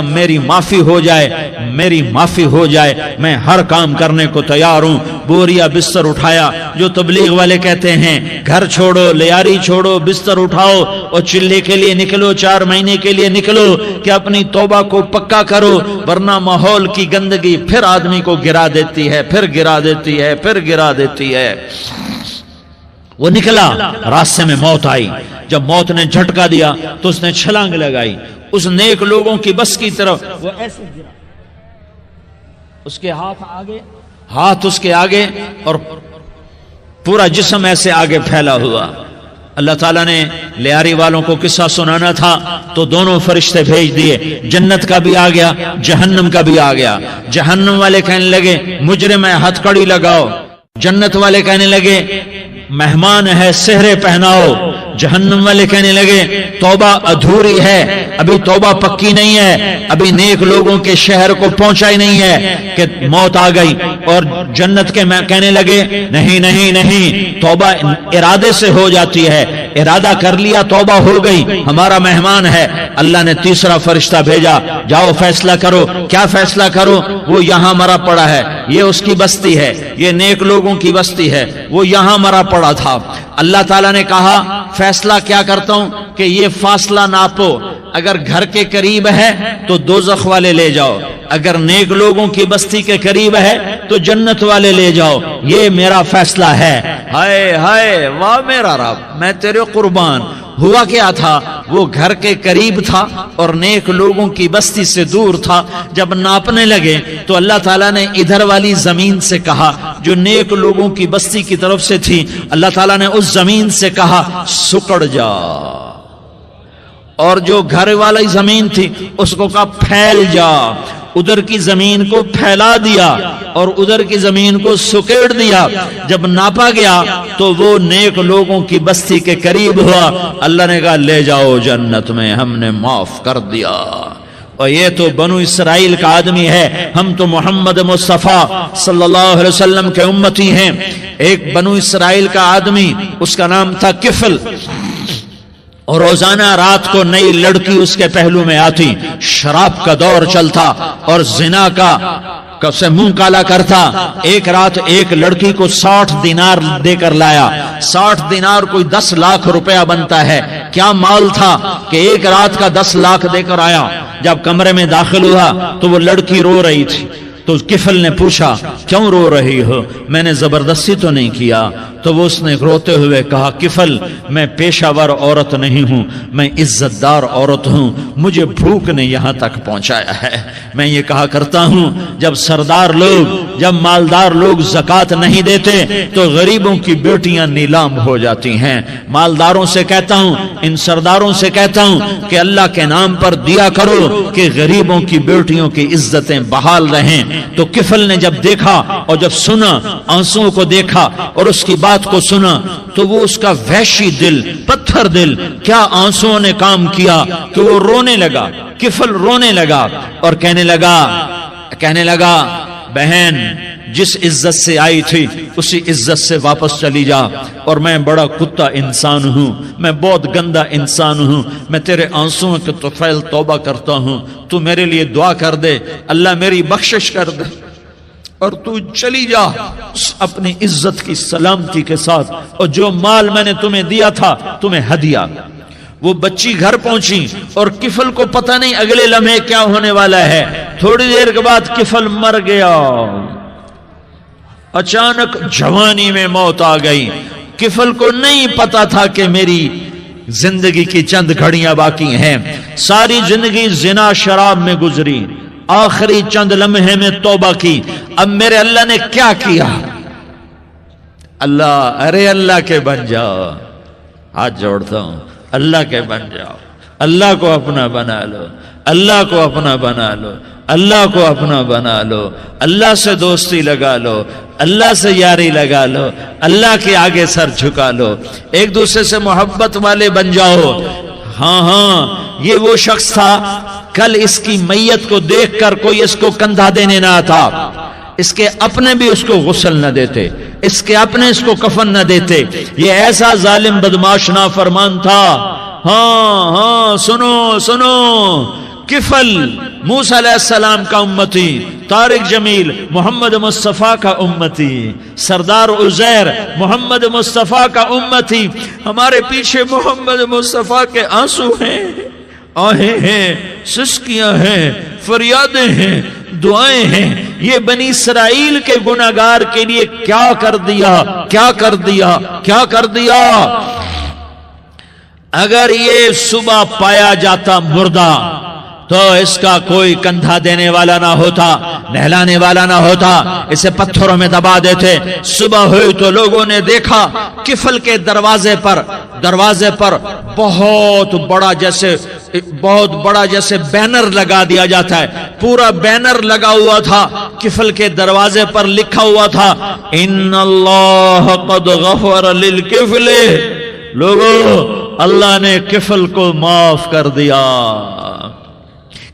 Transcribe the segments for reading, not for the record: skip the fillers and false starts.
میری معافی ہو جائے، میری معافی ہو جائے، میں ہر کام کرنے کو تیار ہوں۔ بوریا بستر اٹھایا، جو تبلیغ والے کہتے ہیں گھر چھوڑو، لیاری چھوڑو، بستر اٹھاؤ اور چلے کے لیے نکلو، 4 مہینے کے لیے نکلو کہ اپنی توبہ کو پکا کرو، ورنہ ماحول کی گندگی پھر آدمی کو گرا دیتی ہے، پھر گرا دیتی ہے، پھر گرا دیتی ہے۔ وہ نکلا، راستے میں موت آئی، جب موت نے جھٹکا دیا تو اس نے چھلانگ لگائی اس نیک لوگوں کی بس کی طرف، وہ ایسے گرا، اس کے ہاتھ اس کے آگے اور پورا جسم ایسے آگے پھیلا ہوا۔ اللہ تعالیٰ نے لیاری والوں کو قصہ سنانا تھا تو دونوں فرشتے بھیج دیے، جنت کا بھی آ گیا، جہنم کا بھی آ گیا۔ جہنم والے کہنے لگے مجرم ہے، ہتھ کڑی لگاؤ۔ جنت والے کہنے لگے مہمان ہے، سہرے پہناؤ۔ جہنم والے کہنے لگے توبہ ادھوری ہے، ابھی توبہ پکی نہیں ہے، ابھی نیک لوگوں کے شہر کو پہنچا ہی نہیں ہے کہ موت آ گئی۔ اور جنت کے کہنے لگے نہیں نہیں نہیں، توبہ ارادے سے ہو جاتی ہے، ارادہ کر لیا توبہ ہو گئی، ہمارا مہمان ہے۔ اللہ نے تیسرا فرشتہ بھیجا، جاؤ فیصلہ کرو۔ کیا فیصلہ کرو؟ وہ یہاں مرا پڑا ہے، یہ اس کی بستی ہے، یہ نیک لوگوں کی بستی ہے، وہ یہاں مرا پڑا تھا۔ اللہ تعالیٰ نے کہا فیصلہ کیا کرتا ہوں کہ یہ فاصلہ ناپو، اگر گھر کے قریب ہے تو دوزخ والے لے جاؤ، اگر نیک لوگوں کی بستی کے قریب ہے تو جنت والے لے جاؤ، یہ میرا فیصلہ ہے۔ ہائے ہائے واہ میرا رب، میں تیرے قربان۔ ہوا کیا تھا؟ وہ گھر کے قریب تھا اور نیک لوگوں کی بستی سے دور تھا۔ جب ناپنے لگے تو اللہ تعالیٰ نے ادھر والی زمین سے کہا جو نیک لوگوں کی بستی کی طرف سے تھی، اللہ تعالیٰ نے اس زمین سے کہا سکڑ جا، اور جو گھر والی زمین تھی اس کو کہا پھیل جا۔ ادھر کی زمین کو پھیلا دیا اور ادھر کی زمین کو سکیڑ دیا۔ جب ناپا گیا تو وہ نیک لوگوں کی بستی کے قریب ہوا۔ اللہ نے کہا لے جاؤ جنت میں، ہم نے معاف کر دیا۔ اور یہ تو بنو اسرائیل کا آدمی ہے، ہم تو محمد مصطفیٰ صلی اللہ علیہ وسلم کے امتی ہیں۔ ایک بنو اسرائیل کا آدمی، اس کا نام تھا کفل، اور روزانہ رات کو نئی لڑکی اس کے پہلو میں آتی، شراب کا دور چلتا اور زنا کا سے منہ کالا کرتا۔ ایک رات ایک لڑکی کو 60 دینار دے کر لایا۔ 60 دینار کوئی 10 لاکھ روپیہ بنتا ہے۔ کیا مال تھا کہ ایک رات کا 10 لاکھ دے کر آیا۔ جب کمرے میں داخل ہوا تو وہ لڑکی رو رہی تھی، تو کفل نے پوچھا کیوں رو رہی ہو؟ میں نے زبردستی تو نہیں کیا۔ تو وہ اس نے روتے ہوئے کہا کفل میں پیشہ ور عورت نہیں ہوں، میں عزت دار عورت ہوں، مجھے بھوک نے یہاں تک پہنچایا ہے۔ میں یہ کہا کرتا ہوں جب سردار لوگ، جب مالدار لوگ زکوٰۃ نہیں دیتے تو غریبوں کی بیٹیاں نیلام ہو جاتی ہیں۔ مالداروں سے کہتا ہوں، ان سرداروں سے کہتا ہوں کہ اللہ کے نام پر دیا کرو کہ غریبوں کی بیٹیوں کی عزتیں بحال رہیں۔ تو کفل نے جب دیکھا اور جب سنا، آنسوؤں کو دیکھا اور اس کی بات کو سنا، تو وہ اس کا وحشی دل، پتھر دل، کیا آنسوؤں نے کام کیا کہ وہ رونے لگا۔ کفل رونے لگا اور کہنے لگا بہن جس عزت سے آئی تھی اسی عزت سے واپس چلی جا، اور میں بڑا کتا انسان ہوں، میں بہت گندا انسان ہوں، میں تیرے آنسوؤں کے طفیل توبہ کرتا ہوں، تو میرے لیے دعا کر دے، اللہ میری بخشش کر دے، اور تو چلی جا اپنی عزت کی سلامتی کے ساتھ، اور جو مال میں نے تمہیں دیا تھا تمہیں ہدیہ۔ وہ بچی گھر پہنچی اور کفل کو پتہ نہیں اگلے لمحے کیا ہونے والا ہے۔ تھوڑی دیر کے بعد کفل مر گیا، اچانک جوانی میں موت آ گئی۔ کفل کو نہیں پتا تھا کہ میری زندگی کی چند گھڑیاں باقی ہیں، ساری زندگی زنا شراب میں گزری، آخری چند لمحے میں توبہ کی۔ اب میرے اللہ نے کیا کیا؟ اللہ کے بن جاؤ، ہاتھ جوڑتا ہوں، اللہ کے بن جاؤ، اللہ کو اپنا بنا لو، اللہ کو اپنا بنا لو، اللہ کو اپنا بنا لو، اللہ سے دوستی لگا لو، اللہ سے یاری لگا لو، اللہ کے آگے سر جھکا لو، ایک دوسرے سے محبت والے بن جاؤ۔ ہاں یہ وہ شخص تھا، کل اس کی میت کو دیکھ کر کوئی اس کو کندھا دینے نہ آتا، اس کے اپنے بھی اس کو غسل نہ دیتے، اس کے اپنے اس کو کفن نہ دیتے۔ یہ ایسا ظالم بدماش نافرمان تھا۔ ہاں سنو کفل موسیٰ علیہ السلام کا امتی، طارق جمیل محمد مصطفیٰ کا امتی، سردار عزیر محمد مصطفیٰ کا امتی، ہمارے پیچھے محمد مصطفیٰ کے آنسو ہیں، آہیں ہیں، سسکیاں ہیں، فریادیں ہیں، دعائیں ہیں۔ یہ بنی اسرائیل کے گناہگار کے لیے کیا کر دیا، کیا کر دیا، کیا کر دیا۔ اگر یہ صبح پایا جاتا مردہ تو اس کا کوئی کندھا دینے والا نہ ہوتا، نہلانے والا نہ ہوتا، اسے پتھروں میں دبا دیتے۔ صبح ہوئی تو لوگوں نے دیکھا کفل کے دروازے پر بہت بڑا جیسے بینر لگا دیا جاتا ہے، پورا بینر لگا ہوا تھا، کفل کے دروازے پر لکھا ہوا تھا ان اللہ قد غفر للکفل، لوگوں اللہ نے کفل کو معاف کر دیا۔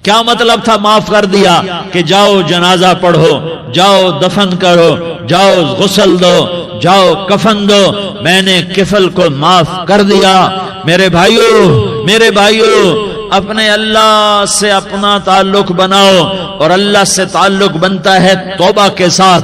کیا مطلب تھا معاف کر دیا؟ کہ جاؤ جنازہ پڑھو، جاؤ دفن کرو، جاؤ غسل دو، جاؤ کفن دو، میں نے کفل کو معاف کر دیا۔ میرے بھائیو اپنے اللہ سے اپنا تعلق بناؤ، اور اللہ سے تعلق بنتا ہے توبہ کے ساتھ،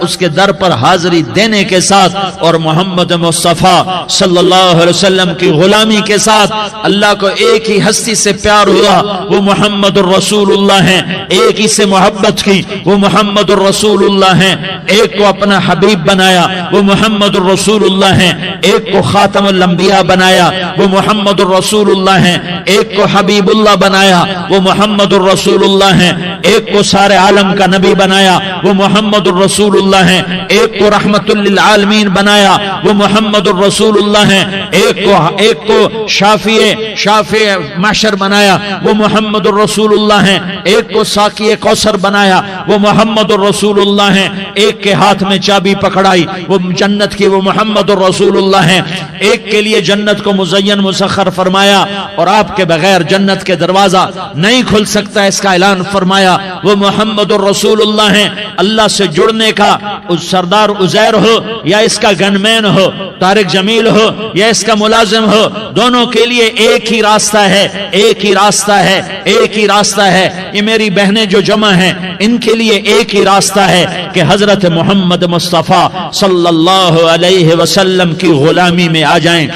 اس کے در پر حاضری دینے کے ساتھ، اور محمد مصطفیٰ صلی اللہ علیہ وسلم کی غلامی کے ساتھ۔ اللہ کو ایک ہی ہستی سے پیار ہوا، وہ محمد الرسول اللہ ہیں، ایک ہی سے محبت کی، وہ محمد الرسول اللہ ہیں، ایک کو اپنا حبیب بنایا، وہ محمد الرسول اللہ ہیں، ایک کو خاتم الانبیاء بنایا، وہ محمد الرسول اللہ ہیں، ایک کو حبیب اللہ بنایا، وہ محمد الرسول اللہ ہیں، ایک کو سارے عالم کا نبی بنایا، وہ محمد الرسول اللہ ہیں، ایک کو رحمت للعالمین بنایا، وہ محمد الرسول اللہ ہیں، ایک کو شافع محشر بنایا، وہ محمد الرسول اللہ ہیں، ایک کو ساقی کوثر بنایا، وہ محمد الرسول اللہ ہیں، ایک کے ہاتھ میں چابی پکڑائی وہ جنت کی، وہ محمد الرسول اللہ ہیں، ایک کے لیے جنت کو مزین مسخر فرمایا اور آپ کے بغیر جنت کے دروازہ نہیں کھل سکتا، اس کا اعلان فرمایا، وہ محمد الرسول اللہ ہیں۔ اللہ سے جڑنے کا سردار عزیر ہو یا اس کا گنمین ہو، طارق جمیل ہو یا اس کا ملازم ہو، دونوں کے لیے ایک ہی راستہ ہے، ایک ہی راستہ ہے، ایک ہی راستہ ہے۔ یہ میری بہنیں جو جمع ہیں ان کے لیے ایک ہی راستہ ہے کہ حضرت محمد مصطفیٰ صلی اللہ علیہ وسلم کی غلامی میں آ جائیں،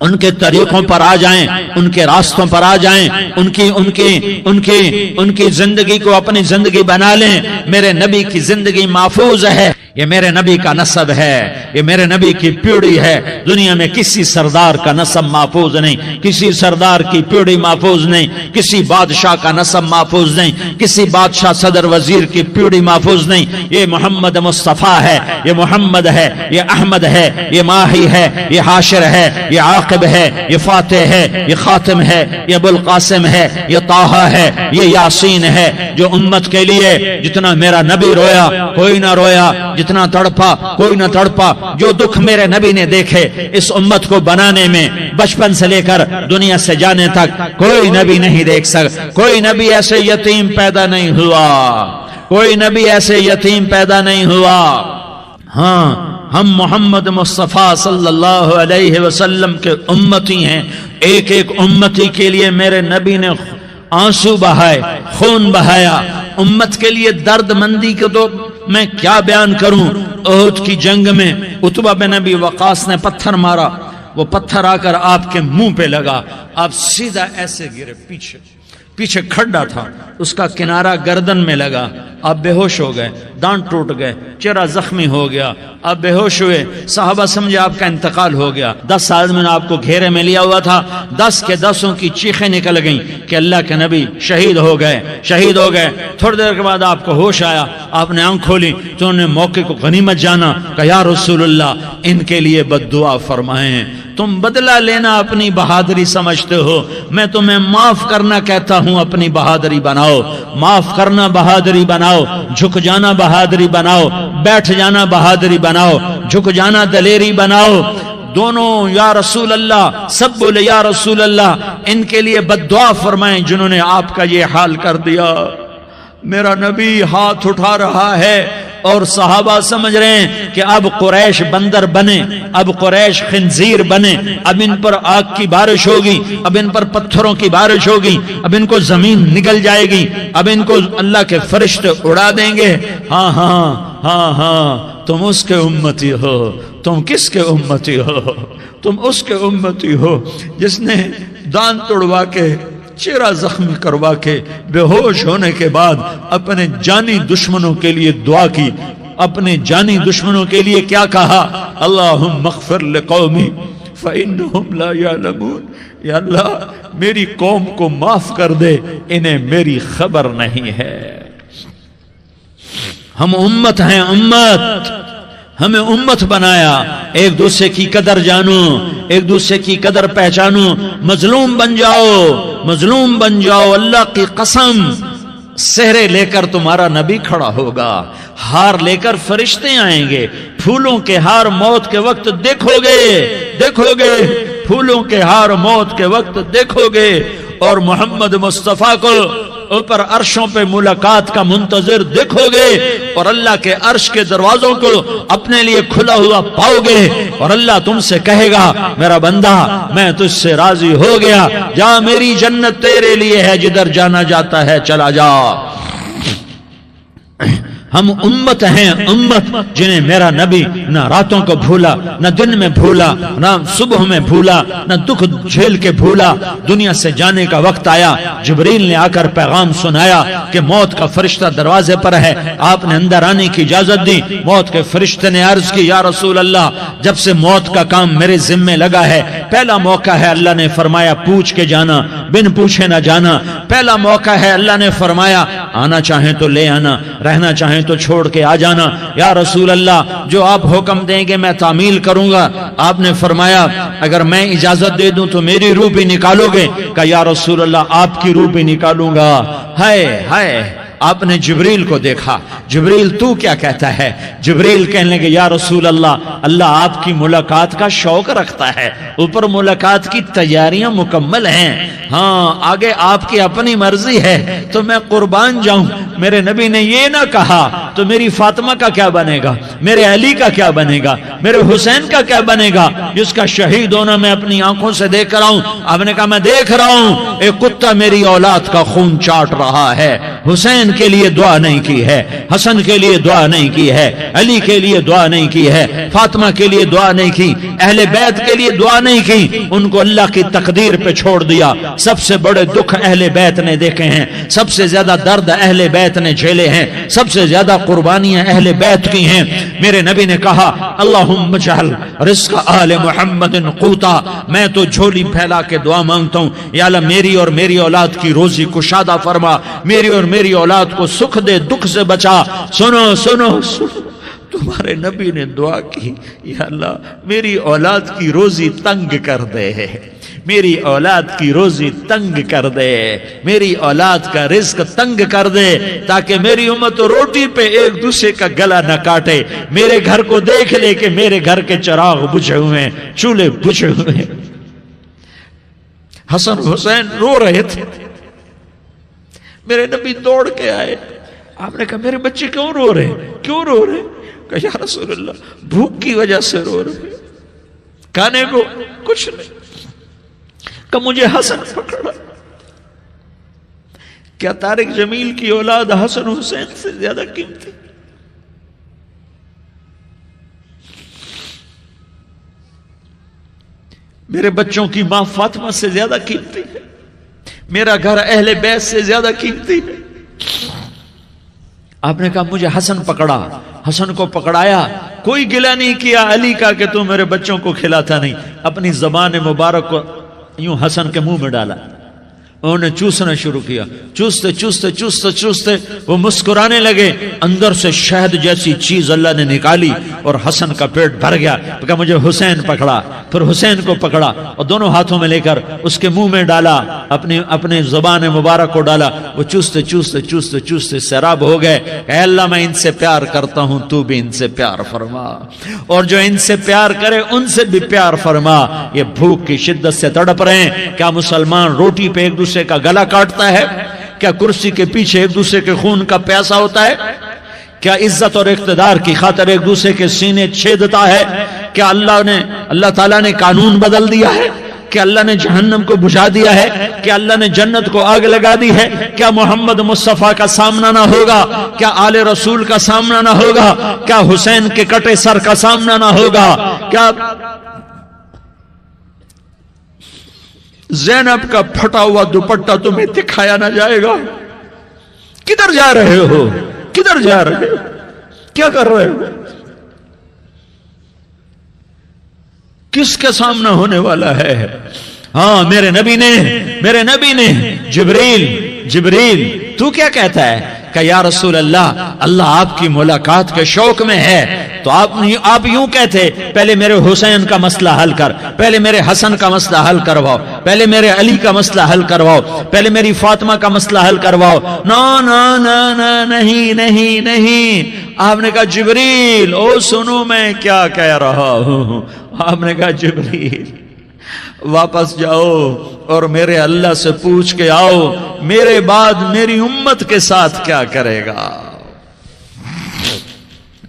ان کے طریقوں پر آ جائیں، ان کے راستوں پر آ جائیں، ان کی زندگی کو اپنی زندگی بنا لیں۔ میرے نبی کی زندگی محفوظ ہے، یہ میرے نبی کا نسب ہے، یہ میرے نبی کی پیڑھی ہے۔ دنیا میں کسی سردار کا نسب محفوظ نہیں، کسی سردار کی پیڑھی محفوظ نہیں، کسی بادشاہ کا نسب محفوظ نہیں، کسی بادشاہ صدر وزیر کی پیڑھی محفوظ نہیں۔ یہ محمد مصطفیٰ ہے، یہ محمد ہے، یہ احمد ہے، یہ ماہی ہے، یہ حاشر ہے، یہ عاقب ہے، یہ فاتح ہے، یہ خاتم ہے، یہ ابو القاسم ہے، یہ طٰہٰ ہے، یہ یاسین ہے۔ جو امت کے لیے جتنا میرا نبی رویا کوئی نہ رویا، جتنا تڑپا کوئی نہ تڑپا، جو دکھ میرے نبی نے دیکھے اس امت کو بنانے میں، بچپن سے لے کر دنیا سے جانے تک کوئی نبی نہیں دیکھ سکتا۔ کوئی نبی ایسے یتیم پیدا نہیں ہوا، کوئی نبی ایسے یتیم پیدا نہیں ہوا۔ ہاں، ہم محمد مصطفیٰ صلی اللہ علیہ وسلم کے امتی ہیں۔ ایک ایک امتی کے لیے میرے نبی نے آنسو بہائے، خون بہایا۔ امت کے لیے درد مندی کو تو میں کیا بیان کروں۔ احد کی جنگ میں عتبہ بن ابی وقاص نے پتھر مارا، وہ پتھر آ کر آپ کے منہ پہ لگا، آپ سیدھا ایسے گرے، پیچھے کھڈا تھا، اس کا کنارہ گردن میں لگا، آپ بے ہوش ہو گئے، دانت ٹوٹ گئے، چہرہ زخمی ہو گیا، آپ بے ہوش ہوئے۔ صحابہ سمجھے آپ کا انتقال ہو گیا۔ 10 آدمی نے آپ کو گھیرے میں لیا ہوا تھا، 10 کے 10 کی چیخیں نکل گئیں کہ اللہ کے نبی شہید ہو گئے، شہید ہو گئے۔ تھوڑی دیر کے بعد آپ کو ہوش آیا، آپ نے آنکھ کھولی تو انہوں نے موقع کو غنیمت جانا کہ یا رسول اللہ ان کے لیے بد دعا فرمائیں۔ تم بدلہ لینا اپنی بہادری سمجھتے ہو، میں تمہیں معاف کرنا کہتا ہوں، اپنی بہادری بناؤ۔ معاف کرنا بہادری بناؤ، جھک جانا بہادری بناؤ، بیٹھ جانا بہادری بناؤ، جھک جانا دلیری بناؤ۔ دونوں یا رسول اللہ، سب بولے یا رسول اللہ، ان کے لیے بد دعا فرمائیں جنہوں نے آپ کا یہ حال کر دیا۔ میرا نبی ہاتھ اٹھا رہا ہے، اور صحابہ سمجھ رہے ہیں کہ اب قریش بندر بنے، اب قریش خنزیر بنے، اب ان پر آگ کی بارش ہوگی، اب ان پر پتھروں کی بارش ہوگی، اب ان کو زمین نگل جائے گی، اب ان کو اللہ کے فرشتے اڑا دیں گے۔ ہاں ہاں ہاں ہاں، تم اس کے امتی ہو۔ تم کس کے امتی ہو؟ تم اس کے امتی ہو جس نے دان توڑوا کے، چہرہ زخمی کروا کے، بے ہوش ہونے کے بعد اپنے جانی دشمنوں کے لیے دعا کی، اپنے جانی دشمنوں کے لیے کیا کہا؟ اللہم اغفر لقومی فإنہم لا یعلمون، یا اللہ میری قوم کو معاف کر دے، انہیں میری خبر نہیں ہے۔ ہم امت ہیں، امت، ہمیں امت بنایا، ایک دوسرے کی قدر جانو، ایک دوسرے کی قدر پہچانو، مظلوم بن جاؤ، مظلوم بن جاؤ۔ اللہ کی قسم، سہرے لے کر تمہارا نبی کھڑا ہوگا، ہار لے کر فرشتے آئیں گے، پھولوں کے ہار موت کے وقت دیکھو گے، دیکھو گے، پھولوں کے ہار موت کے وقت دیکھو گے، اور محمد مصطفیٰ کو اوپر عرشوں پہ ملاقات کا منتظر دیکھو گے، اور اللہ کے عرش کے دروازوں کو اپنے لیے کھلا ہوا پاؤ گے، اور اللہ تم سے کہے گا میرا بندہ میں تجھ سے راضی ہو گیا، جا میری جنت تیرے لیے ہے، جدھر جانا جاتا ہے چلا جا۔ ہم امت ہیں، امت جنہیں میرا نبی نہ راتوں کو بھولا، نہ دن میں بھولا، نہ صبح میں بھولا، نہ دکھ جھیل کے بھولا۔ دنیا سے جانے کا وقت آیا، جبریل نے آ کر پیغام سنایا کہ موت کا فرشتہ دروازے پر ہے، آپ نے اندر آنے کی اجازت دی۔ موت کے فرشتے نے عرض کی یا رسول اللہ، جب سے موت کا کام میرے ذمے لگا ہے، پہلا موقع ہے، اللہ نے فرمایا پوچھ کے جانا، بن پوچھے نہ جانا۔ پہلا موقع ہے، اللہ نے فرمایا آنا چاہیں تو لے آنا، رہنا چاہیں تو چھوڑ کے آ جانا۔ یا رسول اللہ جو آپ حکم دیں گے میں تعمیل کروں گا۔ آپ نے فرمایا اگر میں اجازت دے دوں تو میری روح بھی نکالو گے؟ کہ یا رسول اللہ آپ کی روح بھی نکالوں گا۔ ہائے ہائے، آپ نے جبریل کو دیکھا، جبریل تو کیا کہتا ہے؟ جبریل کہنے لگے یا رسول اللہ، اللہ آپ کی ملاقات کا شوق رکھتا ہے، اوپر ملاقات کی تیاریاں مکمل ہیں، ہاں آگے آپ کی اپنی مرضی ہے تو میں قربان جاؤں۔ میرے نبی نے یہ نہ کہا تو میری فاطمہ کا کیا بنے گا، میرے علی کا کیا بنے گا، میرے حسین کا کیا بنے گا جس کا شہید ہونا میں اپنی آنکھوں سے دیکھ رہا ہوں۔ آپ نے کہا میں دیکھ رہا ہوں، ایک کتا میری اولاد کا خون چاٹ رہا ہے۔ حسین کے لیے دعا نہیں کی ہے، حسن کے لیے دعا نہیں کی ہے، علی کے لیے دعا نہیں کی ہے، فاطمہ کے لیے دعا نہیں کی، اہل بیت کے لیے دعا نہیں کی، ان کو اللہ کی تقدیر پہ چھوڑ دیا۔ سب سے بڑے دکھ اہل بیت نے دیکھے ہیں، سب سے زیادہ درد اہل بیت نے جھیلے ہیں، سب سے زیادہ قربانیاں اہل بیت کی ہیں۔ میرے نبی نے کہا اللہم اجعل رزق آل محمد قوتا، میں تو جھولی پھیلا کے دعا مانگتا ہوں یا اللہ میری اور میری اولاد کی روزی کشادہ فرما، میری اور میری اولاد کو سکھ دے، دکھ سے بچا۔ سنو سنو سنو، تمہارے نبی نے دعا کی یا اللہ میری اولاد کی روزی تنگ کر دے، میری اولاد کی روزی تنگ کر دے، میری اولاد کا رزق تنگ کر دے، تاکہ میری امت روٹی پہ ایک دوسرے کا گلا نہ کاٹے، میرے گھر کو دیکھ لے کہ میرے گھر کے چراغ بجھے ہوئے ہیں، چولہے بجھے ہوئے ہیں۔ حسن حسین رو رہے تھے، میرے نبی دوڑ کے آئے، آپ نے کہا میرے بچے کیوں رو رہے ہیں، کیوں رو رہے ہیں؟ کہا یا رسول اللہ بھوک کی وجہ سے رو رہے ہیں، کھانے کو کچھ نہیں۔ کہ مجھے حسن پکڑا۔ کیا طارق جمیل کی اولاد حسن حسین سے زیادہ قیمتی؟ میرے بچوں کی ماں فاطمہ سے زیادہ قیمتی ہے، میرا گھر اہل بیت سے زیادہ قیمتی ہے۔ آپ نے کہا مجھے حسن پکڑا، حسن کو پکڑایا، کوئی گلہ نہیں کیا علی کا کہ تو میرے بچوں کو کھلاتا نہیں، اپنی زبان مبارک کو یوں حسن کے منہ میں ڈالا، انہوں نے چوسنا شروع کیا، چوستے چوستے چوستے چوستے وہ مسکرانے لگے، اندر سے شہد جیسی چیز اللہ نے نکالی اور حسن کا پیٹ بھر گیا۔ کہا مجھے حسین پکڑا، پھر حسین کو پکڑا اور دونوں ہاتھوں میں لے کر اس کے منہ میں ڈالا، اپنے زبان مبارک کو ڈالا، وہ چوستے چوستے چوستے چوستے سیراب ہو گئے۔ اے اللہ میں ان سے پیار کرتا ہوں، تو بھی ان سے پیار فرما، اور جو ان سے پیار کرے ان سے بھی پیار فرما۔ یہ بھوک کی شدت سے تڑپ رہے ہیں، کیا مسلمان روٹی پہ ایک دوسرے کا گلا کاٹتا ہے؟ کیا کرسی کے پیچھے ایک دوسرے کے خون کا پیاسا ہوتا ہے؟ کیا عزت اور اقتدار کی خاطر ایک دوسرے کے سینے چھیدتا ہے؟ کیا اللہ تعالیٰ نے قانون بدل دیا ہے؟ کیا اللہ نے جہنم کو بجھا دیا ہے؟ کیا اللہ نے جنت کو آگ لگا دی ہے؟ کیا محمد مصطفیٰ کا سامنا نہ ہوگا؟ کیا آل رسول کا سامنا نہ ہوگا؟ کیا حسین کے کٹے سر کا سامنا نہ ہوگا؟ کیا زینب کا پھٹا ہوا دوپٹہ تمہیں دکھایا نہ جائے گا؟ کدھر جا رہے ہو؟ کدھر جا رہے ہو؟ کیا کر رہے ہو؟ کس کا سامنا ہونے والا ہے؟ ہاں میرے نبی نے جبریل تو کیا کہتا ہے کہ یا رسول اللہ آپ کی ملاقات کے شوق میں ہے، تو آپ یوں کہتے پہلے میرے حسین کا مسئلہ حل کر، پہلے میرے حسن کا مسئلہ حل کرواؤ، پہلے میرے علی کا مسئلہ حل کرواؤ، پہلے میری فاطمہ کا مسئلہ حل کرواؤ۔ نہیں، آپ نے کہا جبریل او سنو میں کیا کہہ رہا ہوں۔ آپ نے کہا جبریل واپس جاؤ اور میرے اللہ سے پوچھ کے آؤ میرے بعد میری امت کے ساتھ کیا کرے گا،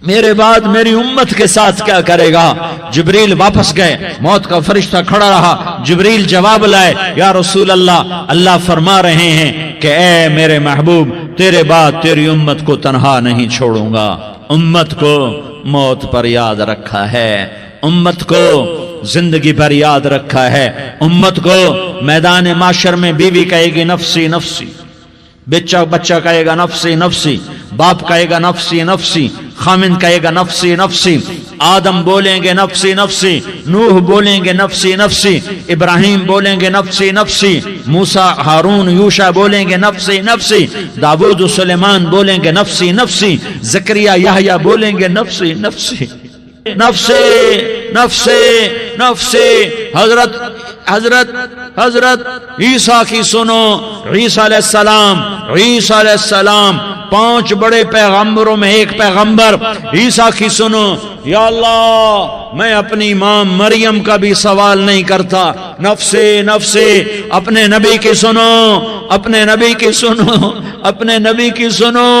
میرے بعد میری امت کے ساتھ کیا کرے گا۔ جبریل واپس گئے، موت کا فرشتہ کھڑا رہا، جبریل جواب لائے، یا رسول اللہ فرما رہے ہیں کہ اے میرے محبوب تیرے بعد تیری امت کو تنہا نہیں چھوڑوں گا۔ امت کو موت پر یاد رکھا ہے، امت کو زندگی پر یاد رکھا ہے، امت کو میدان معاشر میں بیوی کہے گی نفسی نفسی، بچہ کہے گا نفسی نفسی، باپ کہے گا نفسی نفسی، خامن کہے گا نفسی نفسی، آدم بولیں گے نفسی نفسی، نوح بولیں گے نفسی نفسی، ابراہیم بولیں گے نفسی نفسی، موسیٰ ہارون یوشع بولیں گے نفسی نفسی، داؤد سلیمان بولیں گے نفسی نفسی، زکریا یحییٰ بولیں گے نفسی نفسی نفسی نفسی نفسی۔ حضرت عیسیٰ کی سنو، عیسیٰ علیہ السلام 5 بڑے پیغمبروں میں ایک پیغمبر عیسیٰ کی سنو، یا اللہ میں اپنی ماں مریم کا بھی سوال نہیں کرتا، نفسی نفسی۔ اپنے نبی کی سنو، اپنے نبی کی سنو، اپنے نبی کی سنو،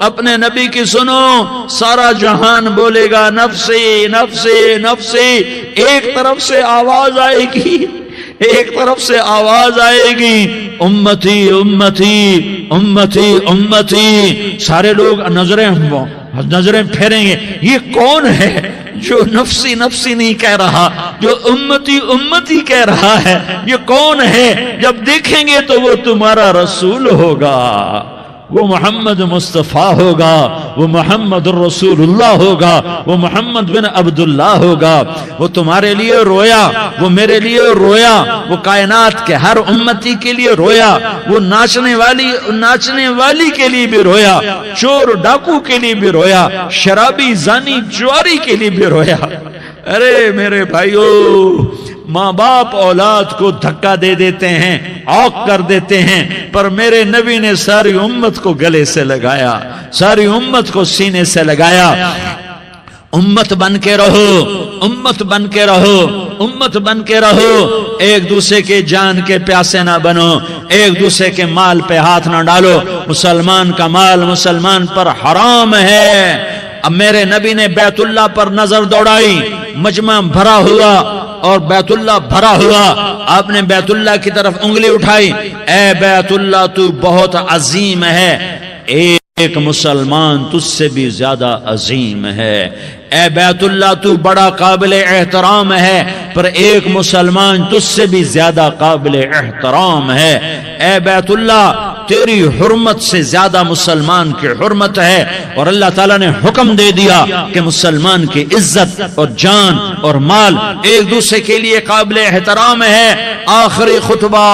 اپنے نبی کی سنو، سارا جہان بولے گا نفسی نفسی نفسی۔ ایک طرف سے آواز آئے گی، ایک طرف سے آواز آئے گی امتی امتی امتی امتی، سارے لوگ نظریں پھیریں گے، یہ کون ہے جو نفسی نفسی نہیں کہہ رہا، جو امتی امتی کہہ رہا ہے؟ یہ کون ہے؟ جب دیکھیں گے تو وہ تمہارا رسول ہوگا، وہ محمد مصطفیٰ ہوگا، وہ محمد الرسول اللہ ہوگا، وہ محمد بن عبداللہ ہوگا۔ وہ تمہارے لیے رویا، وہ میرے لیے رویا، وہ کائنات کے ہر امتی کے لیے رویا، وہ ناچنے والی کے لیے بھی رویا، چور ڈاکو کے لیے بھی رویا، شرابی زانی جواری کے لیے بھی رویا۔ ارے میرے بھائیو، ماں باپ اولاد کو دھکا دے دیتے ہیں، عوق کر دیتے ہیں، پر میرے نبی نے ساری امت کو گلے سے لگایا، ساری امت کو سینے سے لگایا۔ امت بن کے رہو، امت بن کے رہو، امت بن کے رہو، ایک دوسرے کے جان کے پیاسے نہ بنو، ایک دوسرے کے مال پہ ہاتھ نہ ڈالو۔ مسلمان کا مال مسلمان پر حرام ہے۔ اب میرے نبی نے بیت اللہ پر نظر دوڑائی، مجمع بھرا ہوا اور بیت اللہ بھرا ہوا، آپ نے بیت اللہ کی طرف انگلی اٹھائی، اے بیت اللہ تو بہت عظیم ہے، ایک مسلمان تجھ سے بھی زیادہ عظیم ہے، اے بیت اللہ تو بڑا قابل احترام ہے، پر ایک مسلمان تجھ سے بھی زیادہ قابل احترام ہے، اے بیت اللہ تیری حرمت سے زیادہ مسلمان کی حرمت ہے۔ اور اللہ تعالیٰ نے حکم دے دیا کہ مسلمان کی عزت اور جان اور مال ایک دوسرے کے لیے قابل احترام ہے۔ آخری خطبہ،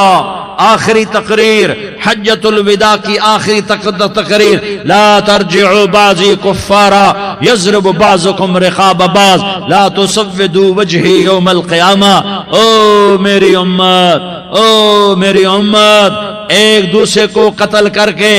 آخری تقریر، حجۃ الوداع کی آخری تقریر، لا ترجعوا بعضی کفارا یضرب بعضکم رقاب بعض لا تسودوا وجہی یوم القیامہ۔ او میری امت، او میری امت، ایک دوسرے کو قتل کر کے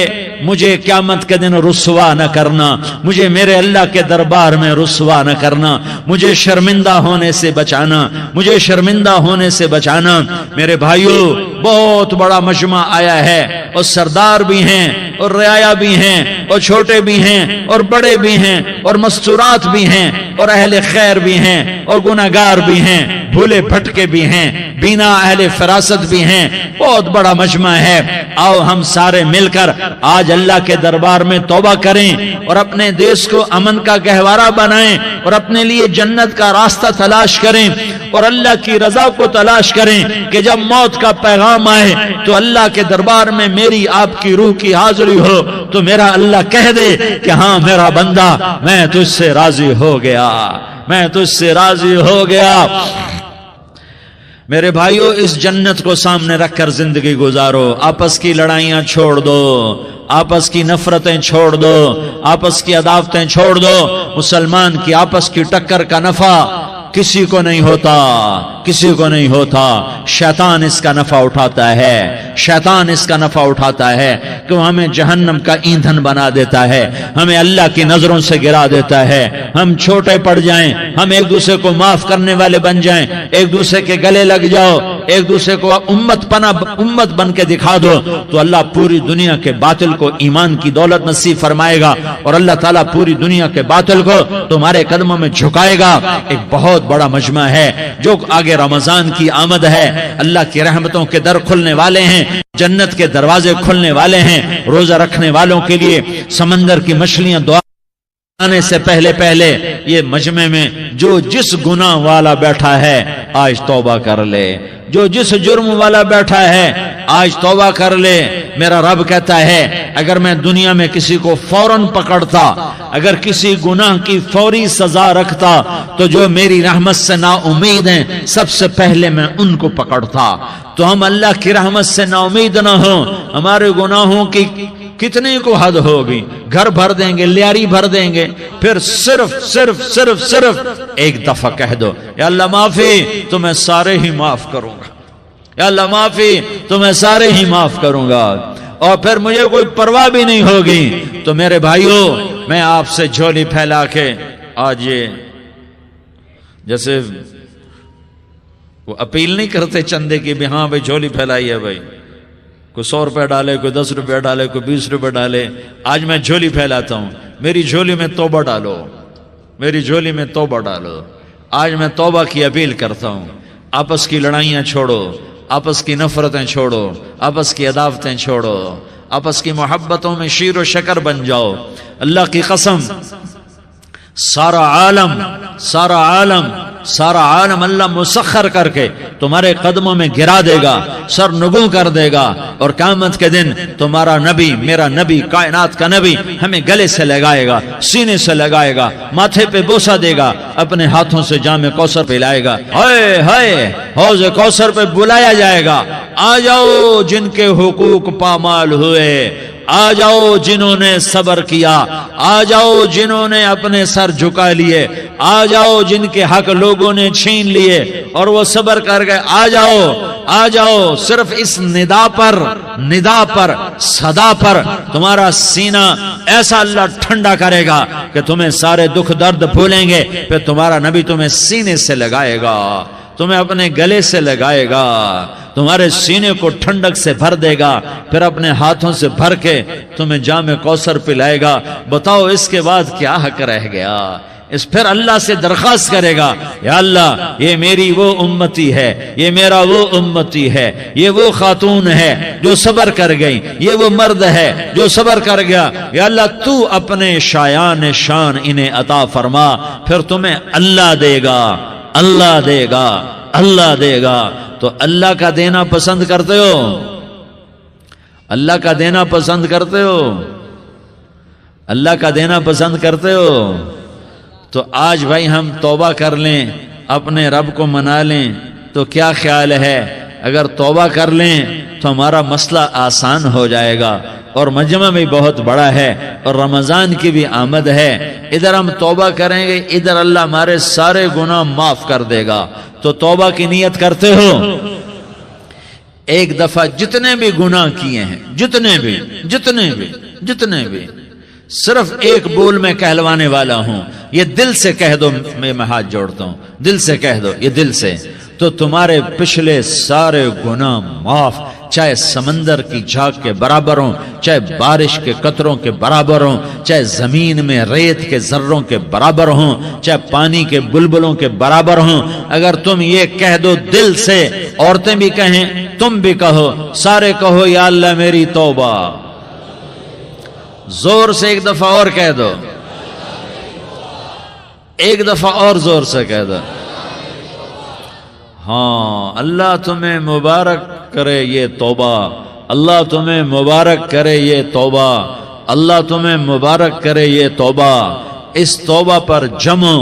مجھے قیامت کے دن رسوا نہ کرنا، مجھے میرے اللہ کے دربار میں رسوا نہ کرنا، مجھے شرمندہ ہونے سے بچانا، مجھے شرمندہ ہونے سے بچانا۔ میرے بھائیو، بہت بڑا مجمع آیا ہے، اور سردار بھی ہیں اور رعایا بھی ہیں اور چھوٹے بھی ہیں اور بڑے بھی ہیں اور مستورات بھی ہیں اور اہل خیر بھی ہیں اور گناہگار بھی ہیں، بھولے بھٹکے بھی ہیں، بینا اہل فراست بھی ہیں، بہت بڑا مجمع ہے۔ آؤ ہم سارے مل کر آج اللہ کے دربار میں توبہ کریں اور اپنے دیش کو امن کا گہوارہ بنائیں اور اپنے لیے جنت کا راستہ تلاش کریں اور اللہ کی رضا کو تلاش کریں کہ جب موت کا پیغام آئے تو اللہ کے دربار میں میری آپ کی روح کی حاضری ہو تو میرا اللہ کہہ دے کہ ہاں میرا بندہ، میں تجھ سے راضی ہو گیا، میں تجھ سے راضی ہو گیا۔ میرے بھائیو، اس جنت کو سامنے رکھ کر زندگی گزارو، آپس کی لڑائیاں چھوڑ دو، آپس کی نفرتیں چھوڑ دو، آپس کی عداوتیں چھوڑ دو۔ مسلمان کی آپس کی ٹکر کا نفع کسی کو نہیں ہوتا، کسی کو نہیں ہوتا۔ شیطان اس کا نفع اٹھاتا ہے، شیطان اس کا نفع اٹھاتا ہے کہ وہ ہمیں جہنم کا ایندھن بنا دیتا ہے، ہمیں اللہ کی نظروں سے گرا دیتا ہے، ہم چھوٹے پڑ جائیں، ہم ایک دوسرے کو معاف کرنے والے بن جائیں، ایک دوسرے کے گلے لگ جاؤ، ایک دوسرے کو امت بن کے دکھا دو، تو اللہ پوری دنیا کے باطل کو ایمان کی دولت نصیب فرمائے گا اور اللہ تعالیٰ پوری دنیا کے باطل کو تمہارے قدموں میں جھکائے گا۔ ایک بہت بڑا مجمع ہے، جو آگے رمضان کی آمد ہے، اللہ کی رحمتوں کے در کھلنے والے ہیں، جنت کے دروازے کھلنے والے ہیں۔ روزہ رکھنے والوں کے لیے سمندر کی مچھلیاں دعا آنے سے پہلے یہ مجمع میں جو جس گناہ والا بیٹھا ہے آج توبہ کر لے، جو جس جرم والا بیٹھا ہے آج توبہ کر لے۔ میرا رب کہتا ہے اگر میں دنیا میں کسی کو فوراً پکڑتا، اگر کسی گناہ کی فوری سزا رکھتا تو جو میری رحمت سے نا امید ہیں سب سے پہلے میں ان کو پکڑتا۔ تو ہم اللہ کی رحمت سے نا امید نہ ہوں، ہمارے گناہوں کی کتنے کو حد ہوگی، گھر بھر دیں گے، لیاری بھر دیں گے، پھر صرف ایک دفعہ کہہ دو یا اللہ معافی، تو میں سارے ہی معاف کروں گا، یا اللہ معافی، تو میں سارے ہی معاف کروں گا، اور پھر مجھے کوئی پرواہ بھی نہیں ہوگی۔ تو میرے بھائیوں، میں آپ سے جھولی پھیلا کے آج یہ جیسے وہ اپیل نہیں کرتے چندے کی بھی ہاں بھائی جھولی پھیلائی ہے، بھائی کوئی 100 روپے ڈالے، کوئی 10 روپے ڈالے، کوئی 20 روپے ڈالے، آج میں جھولی پھیلاتا ہوں، میری جھولی میں توبہ ڈالو، میری جھولی میں توبہ ڈالو۔ آج میں توبہ کی اپیل کرتا ہوں، آپس کی لڑائیاں چھوڑو، آپس کی نفرتیں چھوڑو، آپس کی عداوتیں چھوڑو، آپس کی محبتوں میں شیر و شکر بن جاؤ۔ اللہ کی قسم، سارا عالم اللہ مسخر کر کے تمہارے قدموں میں گرا دے گا، سر نگوں کر دے گا، اور قیامت کے دن تمہارا نبی، میرا نبی، کائنات کا نبی ہمیں گلے سے لگائے گا، سینے سے لگائے گا، ماتھے پہ بوسہ دے گا، اپنے ہاتھوں سے جام کوثر پلائے گا۔ ہائے ہائے، حوض کوثر پہ بلایا جائے گا، آ جاؤ جن کے حقوق پامال ہوئے، آ جاؤ جنہوں نے صبر کیا، آ جاؤ جنہوں نے اپنے سر جھکا لیے، آ جاؤ جن کے حق لوگوں نے چھین لیے اور وہ صبر کر گئے، آ جاؤ، آ جاؤ۔ صرف اس ندا پر صدا پر تمہارا سینہ ایسا اللہ ٹھنڈا کرے گا کہ تمہیں سارے دکھ درد بھولیں گے، پھر تمہارا نبی تمہیں سینے سے لگائے گا، تمہیں اپنے گلے سے لگائے گا، تمہارے سینے کو ٹھنڈک سے بھر دے گا، پھر اپنے ہاتھوں سے بھر کے تمہیں جام کوثر پلائے گا۔ بتاؤ اس کے بعد کیا حق رہ گیا؟ پھر اللہ سے درخواست کرے گا، یا اللہ یہ میری وہ امتی ہے، یہ میرا وہ امتی ہے، یہ وہ خاتون ہے جو صبر کر گئی، یہ وہ مرد ہے جو صبر کر گیا، یا اللہ تو اپنے شایان شان انہیں عطا فرما۔ پھر تمہیں اللہ دے گا، اللہ دے گا، اللہ دے گا۔ تو اللہ کا دینا پسند کرتے ہو؟ اللہ کا دینا پسند کرتے ہو؟ اللہ کا دینا پسند کرتے ہو؟ تو آج بھائی ہم توبہ کر لیں، اپنے رب کو منا لیں، تو کیا خیال ہے اگر توبہ کر لیں تو ہمارا مسئلہ آسان ہو جائے گا، اور مجمع بھی بہت بڑا ہے اور رمضان کی بھی آمد ہے، ادھر ہم توبہ کریں گے، ادھر اللہ ہمارے سارے گناہ معاف کر دے گا۔ تو توبہ کی نیت کرتے ہو؟ ایک دفعہ جتنے بھی گناہ کیے ہیں، جتنے بھی صرف ایک بول میں کہلوانے والا ہوں، یہ دل سے کہہ دو، میں ہاتھ جوڑتا ہوں، دل سے کہہ دو، یہ دل سے، تو تمہارے پچھلے سارے گناہ معاف، چاہے سمندر کی جھاگ کے برابر ہوں، چاہے بارش کے قطروں کے برابر ہوں، چاہے زمین میں ریت کے ذروں کے برابر ہوں، چاہے پانی کے بلبلوں کے برابر ہوں، اگر تم یہ کہہ دو دل سے، عورتیں بھی کہیں، تم بھی کہو، سارے کہو یا اللہ میری توبہ، زور سے ایک دفعہ اور کہہ دو، ایک دفعہ اور زور سے کہہ دو، ہاں اللہ تمہیں مبارک کرے یہ توبہ، اللہ تمہیں مبارک کرے یہ توبہ، اللہ تمہیں مبارک کرے یہ توبہ۔ اس توبہ پر جمو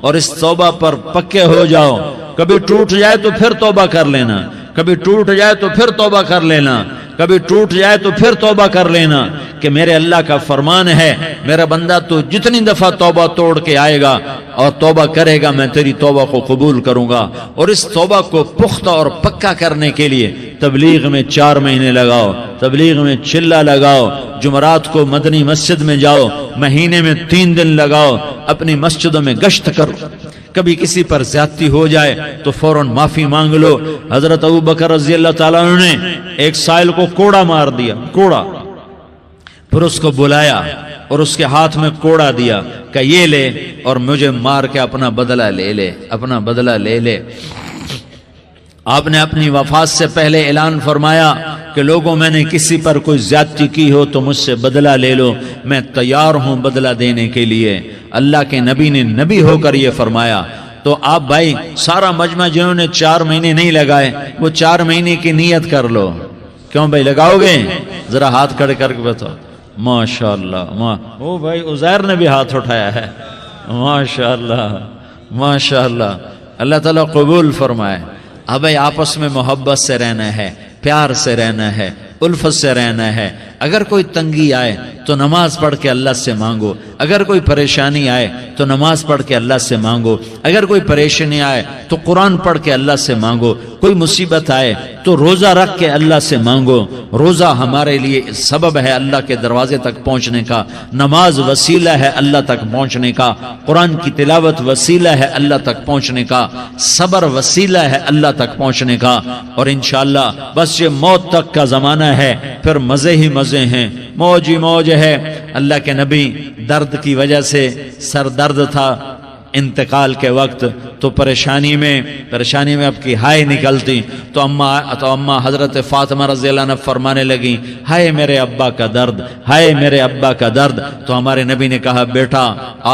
اور اس توبہ پر پکے ہو جاؤ، کبھی ٹوٹ جائے تو پھر توبہ کر لینا، کبھی ٹوٹ جائے تو پھر توبہ کر لینا، کبھی ٹوٹ جائے تو پھر توبہ کر لینا، کہ میرے اللہ کا فرمان ہے میرا بندہ تو جتنی دفعہ توبہ توڑ کے آئے گا اور توبہ کرے گا میں تیری توبہ کو قبول کروں گا۔ اور اس توبہ کو پختہ اور پکا کرنے کے لیے تبلیغ میں 4 مہینے لگاؤ، تبلیغ میں چلہ لگاؤ، جمعرات کو مدنی مسجد میں جاؤ، مہینے میں 3 دن لگاؤ، اپنی مسجدوں میں گشت کرو، کبھی کسی پر زیادتی ہو جائے تو فوراً معافی مانگ لو۔ حضرت ابوبکر رضی اللہ تعالیٰ عنہ نے ایک سائل کو کوڑا مار دیا، کوڑا، پھر اس کو بلایا اور اس کے ہاتھ میں کوڑا دیا کہ یہ لے اور مجھے مار کے اپنا بدلہ لے لے، اپنا بدلہ لے لے۔ آپ نے اپنی وفات سے پہلے اعلان فرمایا کہ لوگوں میں نے کسی پر کوئی زیادتی کی ہو تو مجھ سے بدلہ لے لو، میں تیار ہوں بدلہ دینے کے لیے۔ اللہ کے نبی نے نبی ہو کر یہ فرمایا۔ تو آپ بھائی سارا مجمع جنہوں نے 4 مہینے نہیں لگائے وہ 4 مہینے کی نیت کر لو۔ کیوں بھائی لگاؤ گے؟ ذرا ہاتھ کھڑے کر کے بتاؤ۔ ماشاءاللہ، او بھائی عزیر نے بھی ہاتھ اٹھایا ہے، ماشاءاللہ ماشاءاللہ، اللہ تعالیٰ قبول فرمائے۔ اب آپس میں محبت سے رہنا ہے، پیار سے رہنا ہے، الفت سے رہنا ہے۔ اگر کوئی تنگی آئے تو نماز پڑھ کے اللہ سے مانگو، اگر کوئی پریشانی آئے تو نماز پڑھ کے اللہ سے مانگو، اگر کوئی پریشانی آئے تو قرآن پڑھ کے اللہ سے مانگو، کوئی مصیبت آئے تو روزہ رکھ کے اللہ سے مانگو۔ روزہ ہمارے لیے سبب ہے اللہ کے دروازے تک پہنچنے کا، نماز وسیلہ ہے اللہ تک پہنچنے کا، قرآن کی تلاوت وسیلہ ہے اللہ تک پہنچنے کا، صبر وسیلہ ہے اللہ تک پہنچنے کا۔ اور انشاءاللہ بس یہ موت تک کا زمانہ ہے، پھر مزے ہی مزے ہیں، موج ہی موج ہے۔ اللہ کے نبی درد کی وجہ سے سر درد تھا انتقال کے وقت، تو پریشانی میں اب کی ہائے نکلتی تو اماں حضرت فاطمہ رضی اللہ عنہ فرمانے لگیں، ہائے میرے ابا کا درد، ہائے میرے ابا کا درد۔ تو ہمارے نبی نے کہا، بیٹا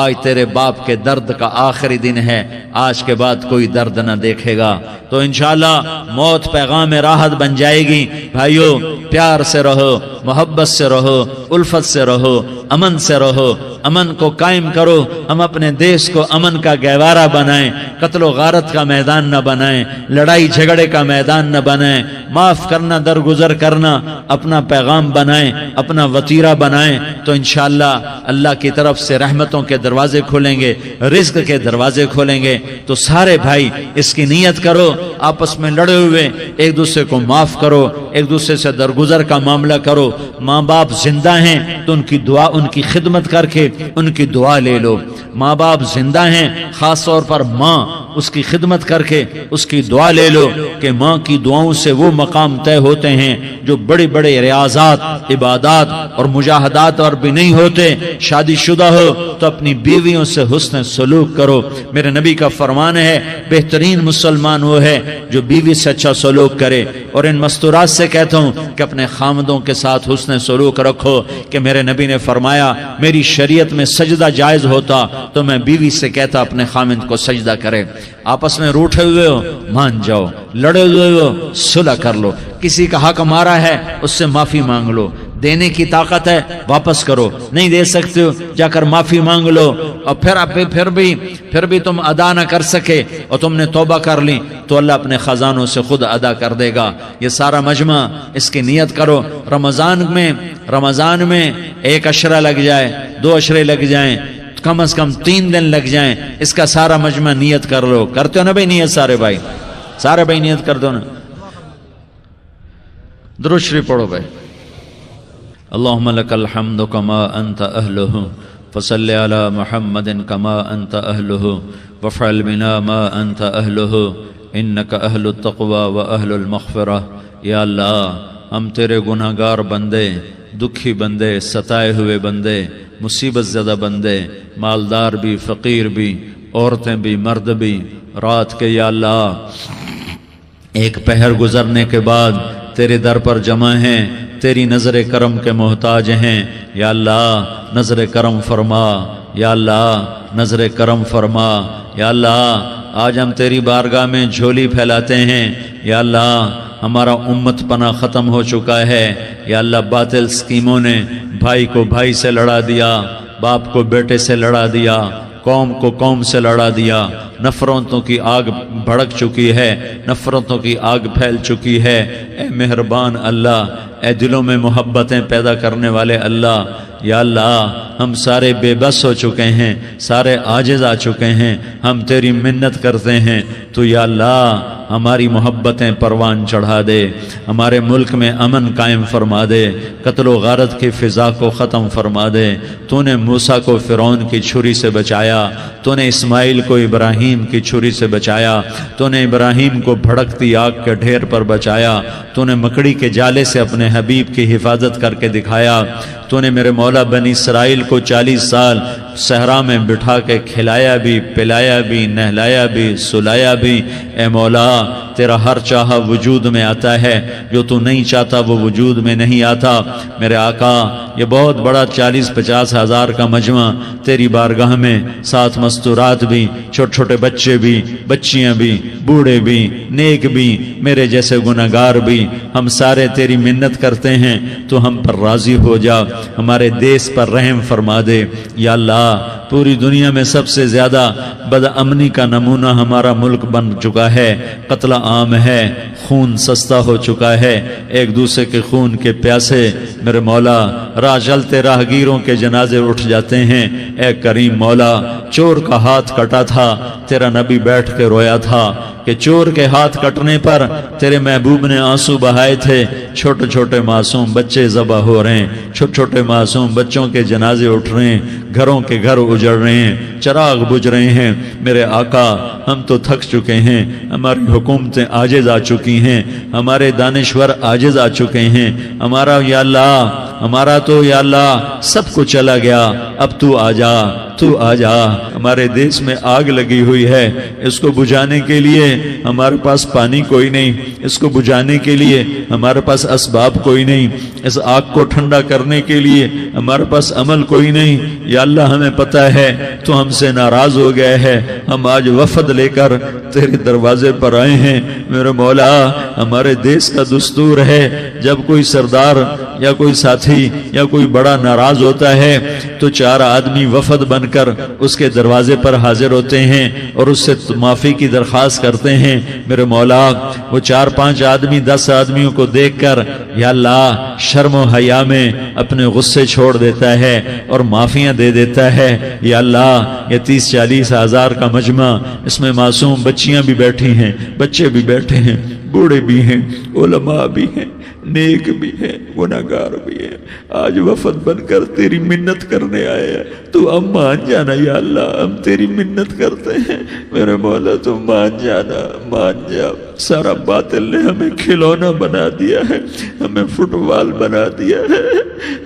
آج تیرے باپ کے درد کا آخری دن ہے، آج کے بعد کوئی درد نہ دیکھے گا۔ تو انشاءاللہ موت پیغام راحت بن جائے گی۔ بھائیو پیار سے رہو، محبت سے رہو، الفت سے رہو، امن سے رہو، امن کو قائم کرو۔ ہم اپنے دیش کو امن کا گہوارہ بنائیں، قتل و غارت کا میدان نہ بنائیں، لڑائی جھگڑے کا میدان نہ بنائیں، معاف کرنا درگزر کرنا اپنا پیغام بنائیں، اپنا وتیرہ بنائیں، تو انشاءاللہ اللہ کی طرف سے رحمتوں کے دروازے کھولیں گے، رزق کے دروازے کھولیں گے۔ تو سارے بھائی اس کی نیت کرو، آپس میں لڑے ہوئے ایک دوسرے کو معاف کرو، ایک دوسرے سے درگزر کا معاملہ کرو۔ ماں باپ زندہ ہیں تو ان کی دعا، ان کی خدمت کر کے ان کی دعا لے لو۔ ماں باپ زندہ ہیں، خاص طور پر ماں، اس کی خدمت کر کے اس کی دعا لے لو، کہ ماں کی دعاؤں سے وہ مقام طے ہوتے ہیں جو بڑے بڑے ریاضات، عبادات اور مجاہدات اور بھی نہیں ہوتے۔ شادی شدہ ہو تو اپنی بیویوں سے حسن سلوک کرو۔ میرے نبی کا فرمان ہے، بہترین مسلمان وہ ہے جو بیوی سے اچھا سلوک کرے۔ اور ان مستورات سے کہتا ہوں کہ اپنے خامدوں کے ساتھ حسن سلوک رکھو، کہ میرے نبی نے فرمایا میری شریعت میں سجدہ جائز ہوتا تو میں بیوی سے کہتا اپنے خامد کو سجدہ کرے۔ آپس میں روٹھے ہوئے ہو مان جاؤ، لڑے ہوئے ہو صلح کر لو، کسی کا حق مارا ہے اس سے معافی مانگ لو، دینے کی طاقت ہے واپس کرو، نہیں دے سکتے ہو جا کر معافی مانگ لو۔ اور پھر بھی تم ادا نہ کر سکے اور تم نے توبہ کر لی تو اللہ اپنے خزانوں سے خود ادا کر دے گا۔ یہ سارا مجمع اس کی نیت کرو۔ رمضان میں 1 عشرہ لگ جائے، 2 عشرے لگ جائیں، کم از کم 3 دن لگ جائیں، اس کا سارا مجمع نیت کر لو۔ کرتے ہو نا بھائی نیت؟ سارے بھائی نیت کر دو نا۔ درود شریف پڑھو بھائی. اللہم لک الحمد کما انت اہلہ فصل علی محمد کما انت اہلہ وفعل بنا ما انت اہلہ انک اہل التقوی و اہل المغفرہ. یا اللہ ہم تیرے گناہ گار بندے، دکھی بندے، ستائے ہوئے بندے، مصیبت زدہ بندے، مالدار بھی، فقیر بھی، عورتیں بھی، مرد بھی، رات کے یا اللہ ایک پہر گزرنے کے بعد تیرے در پر جمع ہیں، تیری نظر کرم کے محتاج ہیں. یا اللہ نظر کرم فرما، یا اللہ نظر کرم فرما. یا اللہ آج ہم تیری بارگاہ میں جھولی پھیلاتے ہیں. یا اللہ ہمارا امت پناہ ختم ہو چکا ہے. یا اللہ باطل سکیموں نے بھائی کو بھائی سے لڑا دیا، باپ کو بیٹے سے لڑا دیا، قوم کو قوم سے لڑا دیا. نفرتوں کی آگ بھڑک چکی ہے، نفرتوں کی آگ پھیل چکی ہے. اے مہربان اللہ، اے دلوں میں محبتیں پیدا کرنے والے اللہ، یا اللہ ہم سارے بے بس ہو چکے ہیں، سارے عاجز آ چکے ہیں. ہم تیری منت کرتے ہیں تو یا اللہ ہماری محبتیں پروان چڑھا دے، ہمارے ملک میں امن قائم فرما دے، قتل و غارت کی فضا کو ختم فرما دے. تو نے موسیٰ کو فرعون کی چھری سے بچایا، تو نے اسماعیل کو ابراہیم کی چھری سے بچایا، تو نے ابراہیم کو بھڑکتی آگ کے ڈھیر پر بچایا، تو نے مکڑی کے جالے سے اپنے حبیب کی حفاظت کر کے دکھایا. تو نے میرے مولا بنی اسرائیل کو 40 سال صحرا میں بٹھا کے کھلایا بھی، پلایا بھی، نہلایا بھی، سلایا بھی. اے مولا تیرا ہر چاہا وجود میں آتا ہے، جو تو نہیں چاہتا وہ وجود میں نہیں آتا. میرے آقا یہ بہت بڑا 40-50 ہزار کا مجمع تیری بارگاہ میں، ساتھ مستورات بھی، چھوٹے چھوٹے بچے بھی، بچیاں بھی، بوڑھے بھی، نیک بھی، میرے جیسے گناہگار بھی، ہم سارے تیری منت کرتے ہیں تو ہم پر راضی ہو جا، ہمارے دیس پر رحم فرما دے. یا اللہ پوری دنیا میں سب سے زیادہ بدامنی کا نمونہ ہمارا ملک بن چکا ہے. قتل عام ہے، خون سستا ہو چکا ہے، ایک دوسرے کے خون کے پیاسے میرے مولا راہ چلتے راہگیروں کے جنازے اٹھ جاتے ہیں. اے کریم مولا چور کا ہاتھ کٹا تھا، تیرا نبی بیٹھ کے رویا تھا کہ چور کے ہاتھ کٹنے پر تیرے محبوب نے آنسو بہائے تھے. چھوٹے چھوٹے معصوم بچے ذبح ہو رہے ہیں، چھوٹے چھوٹے معصوم بچوں کے جنازے اٹھ رہے ہیں، گھروں کے گھر اجڑ رہے ہیں، چراغ بجھ رہے ہیں. میرے آقا ہم تو تھک چکے ہیں، ہماری حکومتیں عاجز آ چکی ہیں، ہمارے دانشور عاجز آ چکے ہیں. ہمارا یا اللہ ہمارا تو یا اللہ سب کچھ چلا گیا. اب تو آ جا، تو آ جا. ہمارے دیس میں آگ لگی ہوئی ہے، اس کو بجھانے کے لیے ہمارے پاس پانی کوئی نہیں، اس کو بجھانے کے لیے ہمارے پاس اسباب کوئی نہیں، اس آگ کو ٹھنڈا کرنے کے لیے ہمارے پاس عمل کوئی نہیں. یا اللہ ہمیں پتہ ہے تو ہم سے ناراض ہو گئے ہے. ہم آج وفد لے کر تیرے دروازے پر آئے ہیں. میرے مولا ہمارے دیس کا دستور ہے جب کوئی سردار یا کوئی ساتھی یا کوئی بڑا ناراض ہوتا ہے تو 4 آدمی وفد بن کر اس کے دروازے پر حاضر ہوتے ہیں اور اس سے معافی کی درخواست کرتے ہیں. میرے مولا وہ 4-5 آدمی 10 آدمیوں کو دیکھ کر یا اللہ شرم و حیا میں اپنے غصے چھوڑ دیتا ہے اور معافیاں دے دیتا ہے. یا اللہ یہ 30-40 ہزار کا مجمع، اس میں معصوم بچیاں بھی بیٹھی ہیں، بچے بھی بیٹھے ہیں، بوڑھے بھی ہیں، علماء بھی ہیں، نیک بھی ہیں، گناہگار بھی ہیں. آج وفد بن کر تیری منت کرنے آئے ہیں، تو اب مان جانا. یا اللہ ہم تیری منت کرتے ہیں، میرے مولا تو مان جانا، مان جا. سارا باطل نے ہمیں کھلونا بنا دیا ہے، ہمیں فٹ بال بنا دیا ہے،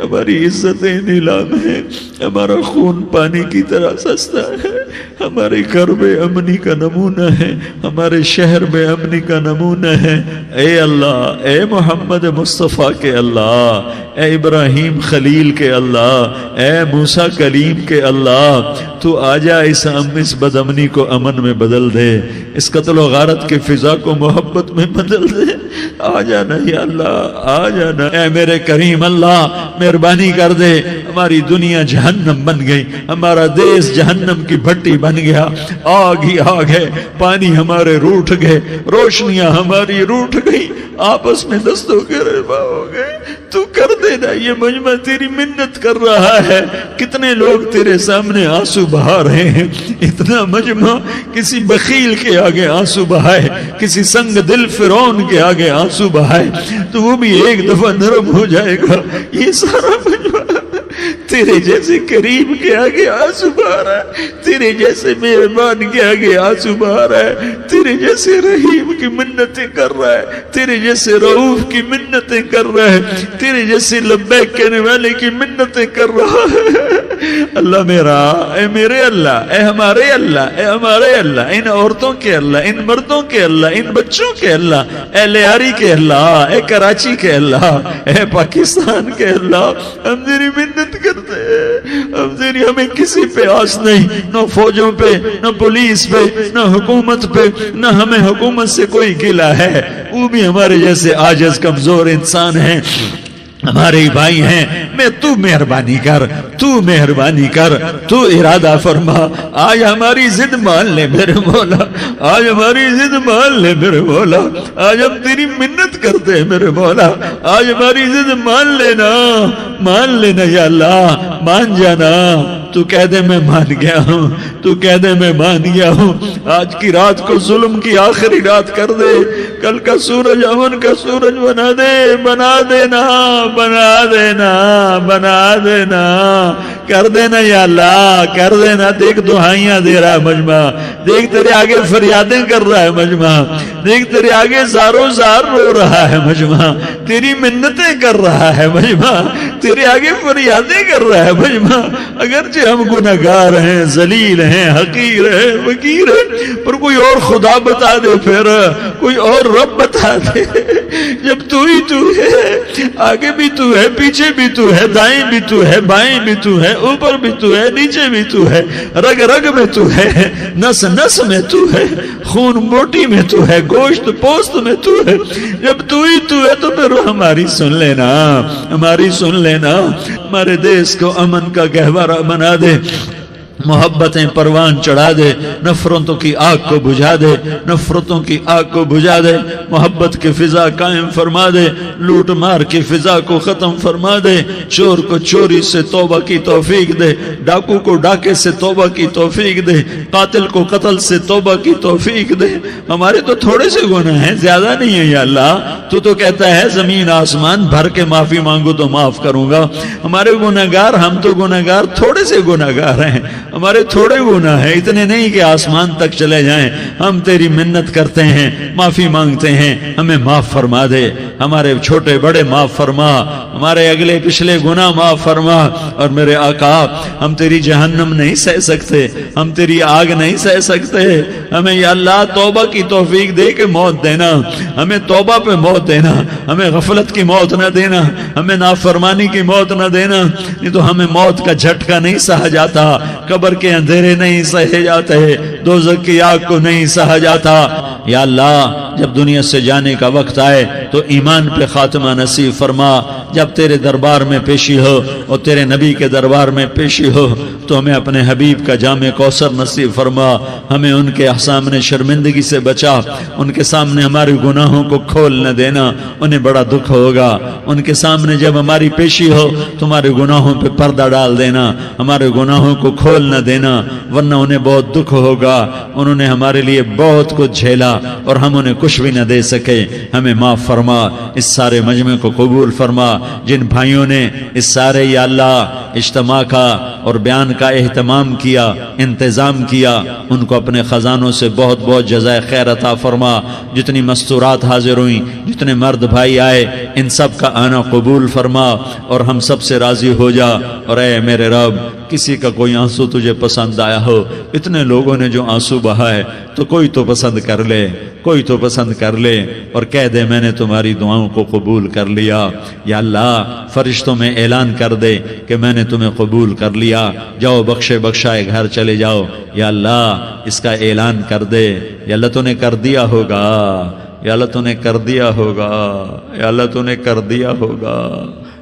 ہماری عزتیں نیلام ہیں، ہمارا خون پانی کی طرح سستا ہے، ہمارے گھر بے امنی کا نمونہ ہے، ہمارے شہر بے امنی کا نمونہ ہے. اے اللہ، اے محمد مصطفیٰ کے اللہ، اے ابراہیم خلیل کے اللہ، اے موسیٰ کلیم کے اللہ، تو آجا اس بد امنی کو امن میں بدل دے، اس قتل و غارت کی فضا کو محبت میں بدل دے. آ جانا یا اللہ، آ جانا. اے میرے کریم اللہ مہربانی کر دے. ہماری دنیا جہنم بن گئی، ہمارا دیس جہنم کی بھٹی بن گیا. آگ ہی آگ ہے، پانی ہمارے روٹھ گئے، روشنیاں ہماری روٹھ گئی، آپس میں دستوں کے رفا ہو گئے. تو کر دینا، یہ مجمع تیری منت کر رہا ہے۔ کتنے لوگ تیرے سامنے آنسو بہا رہے ہیں، اتنا مجمع کسی بخیل کے آگے آنسو بہائے، کسی سنگ دل فرعون کے آگے آنسو بہائے تو وہ بھی ایک دفعہ نرم ہو جائے گا۔ یہ سارا مجمع تیرے جیسے کریم کے آگے آنسو بہا رہا ہے، تیرے جیسے مہربان کے آگے آنسو بہا رہا ہے، تیرے جیسے رحیم کی منتیں کر رہا ہے، تیرے جیسے رؤوف کی منتیں کر رہا ہے، تیرے جیسے لبیک کہنے والے کی منتیں کر رہا ہے۔ اللہ میرا، اے میرے اللہ، اے ہمارے اللہ، اے ہمارے اللہ، ان عورتوں کے اللہ، ان مردوں کے اللہ، ان بچوں کے اللہ، اے لیاری کے اللہ، اے کراچی کے اللہ، اے پاکستان کے اللہ، ہم تیری منت کرتے ہیں، ہم تیری، ہمیں کسی پہ آس نہیں، نہ فوجوں پہ، نہ پولیس پہ، نہ حکومت پہ، نہ ہمیں حکومت سے کوئی گلہ ہے، وہ بھی ہمارے جیسے عاجز کمزور انسان ہیں، ہمارے بھائی ہیں۔ میں تو مہربانی کر، تو مہربانی کر، تو ارادہ فرما، آج ہماری ضد مان لے میرے مولا، آج ہماری ضد مان لے میرے مولا، آج ہم تیری منت کرتے ہیں میرے مولا، آج ہماری ضد مان لینا یا اللہ، مان جانا۔ تو کہہ دے میں مان گیا ہوں، تو کہہ دے میں مان گیا ہوں، آج کی رات کو ظلم کی آخری رات کر دے، کل کا سورج امن کا سورج بنا دے، بنا دینا، بنا دینا، بنا دینا، کر دینا یا اللہ، کر دینا۔ دیکھ دعائیاں دے رہا ہے مجمع، دیکھ تیرے آگے فریادیں کر رہا ہے مجمع، دیکھ تیرے آگے زارو زار رو رہا ہے مجمع، تیری منتیں کر رہا ہے مجمع، تیرے آگے فریادیں کر رہا ہے مجمع۔ اگرچہ ہم گناہگار ہیں، ذلیل ہیں، حقیر ہیں، فقیر ہیں، پر کوئی اور خدا بتا دے، پھر کوئی اور رب بتا دے۔ جب تو ہی تو ہے، آگے بھی تو ہے، پیچھے بھی تو ہے، دائیں بھی تو ہے، بائیں بھی تو ہے، اوپر بھی تو ہے، نیچے بھی تو ہے، رگ رگ میں تو ہے، نس نس میں تو ہے، خون بوٹی میں تو ہے، گوشت پوست میں تو ہے۔ جب تو ہی تو ہے تو پھر ہماری سن لینا، ہماری سن لینا، ہمارے دیس کو امن کا گہوارہ بنا دے، محبتیں پروان چڑھا دے، نفرتوں کی آگ کو بجھا دے، نفرتوں کی آگ کو بجھا دے، محبت کی فضا قائم فرما دے، لوٹ مار کی فضا کو ختم فرما دے، چور کو چوری سے توبہ کی توفیق دے، ڈاکو کو ڈاکے سے توبہ کی توفیق دے، قاتل کو قتل سے توبہ کی توفیق دے۔ ہمارے تو تھوڑے سے گناہ ہیں، زیادہ نہیں ہے یا اللہ، تو کہتا ہے زمین آسمان بھر کے معافی مانگو تو معاف کروں گا۔ ہمارے گناہگار، ہم تو گناہگار تھوڑے سے گناہگار ہیں، ہمارے تھوڑے گناہ ہیں، اتنے نہیں کہ آسمان تک چلے جائیں۔ ہم تیری منت کرتے ہیں، معافی مانگتے ہیں، ہمیں معاف فرما دے، ہمارے چھوٹے بڑے معاف فرما، ہمارے اگلے پچھلے گناہ معاف فرما۔ اور میرے آقا، ہم تیری جہنم نہیں سہ سکتے، ہم تیری آگ نہیں سہ سکتے، ہمیں یا اللہ توبہ کی توفیق دے کے موت دینا، ہمیں توبہ پہ موت دینا، ہمیں غفلت کی موت نہ دینا، ہمیں نافرمانی کی موت نہ دینا، نہیں تو ہمیں موت کا جھٹکا نہیں سہا جاتا، قبر کے اندھیرے نہیں سہے جاتے، دوزخ کی آگ کو نہیں سہا جاتا۔ یا اللہ، جب دنیا سے جانے کا وقت آئے تو ایمان پہ خاتمہ نصیب فرما۔ جب تیرے دربار میں پیشی ہو اور تیرے نبی کے دربار میں پیشی ہو تو ہمیں اپنے حبیب کا جام کوثر نصیب فرما، ہمیں ان کے سامنے شرمندگی سے بچا، ان کے سامنے ہمارے گناہوں کو کھول نہ دینا، انہیں بڑا دکھ ہوگا۔ ان کے سامنے جب ہماری پیشی ہو تمہارے گناہوں پہ پردہ ڈال دینا، ہمارے گناہوں کو کھول نہ دینا، ورنہ انہیں بہت دکھ ہوگا۔ انہوں نے ہمارے لیے بہت کچھ جھیلا اور ہم انہیں کچھ بھی نہ دے سکے، ہمیں معاف فرما، اس سارے مجمع کو قبول فرما۔ جن بھائیوں نے اس سارے یا اللہ اجتماع کا اور بیان کا اہتمام کیا، انتظام کیا، ان کو اپنے خزانوں سے بہت بہت جزائے خیر عطا فرما۔ جتنی مستورات حاضر ہوئیں، جتنے مرد بھائی آئے، ان سب کا آنا قبول فرما اور ہم سب سے راضی ہو جا۔ اور اے میرے رب، کسی کا کوئی آنسو تجھے پسند آیا ہو، اتنے لوگوں نے جو آنسو بہائے، تو کوئی تو پسند کر لے، کوئی تو پسند کر لے اور کہہ دے میں نے تمہاری دعاؤں کو قبول کر لیا۔ یا اللہ، فرشتوں میں اعلان کر دے کہ میں نے تمہیں قبول کر لیا، جاؤ بخشے بخشائے گھر چلے جاؤ۔ یا اللہ، اس کا اعلان کر دے۔ یا اللہ تو نے کر دیا ہوگا، یا اللہ تو نے کر دیا ہوگا، یا اللہ تو نے کر دیا ہوگا۔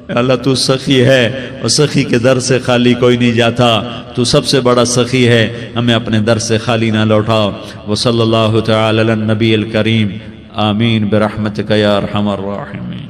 یا اللہ تو سخی ہے اور سخی کے در سے خالی کوئی نہیں جاتا، تو سب سے بڑا سخی ہے، ہمیں اپنے در سے خالی نہ لوٹاؤ۔ وصلی اللہ تعالی علی النبی الکریم، آمین برحمتک یا ارحم الراحمین۔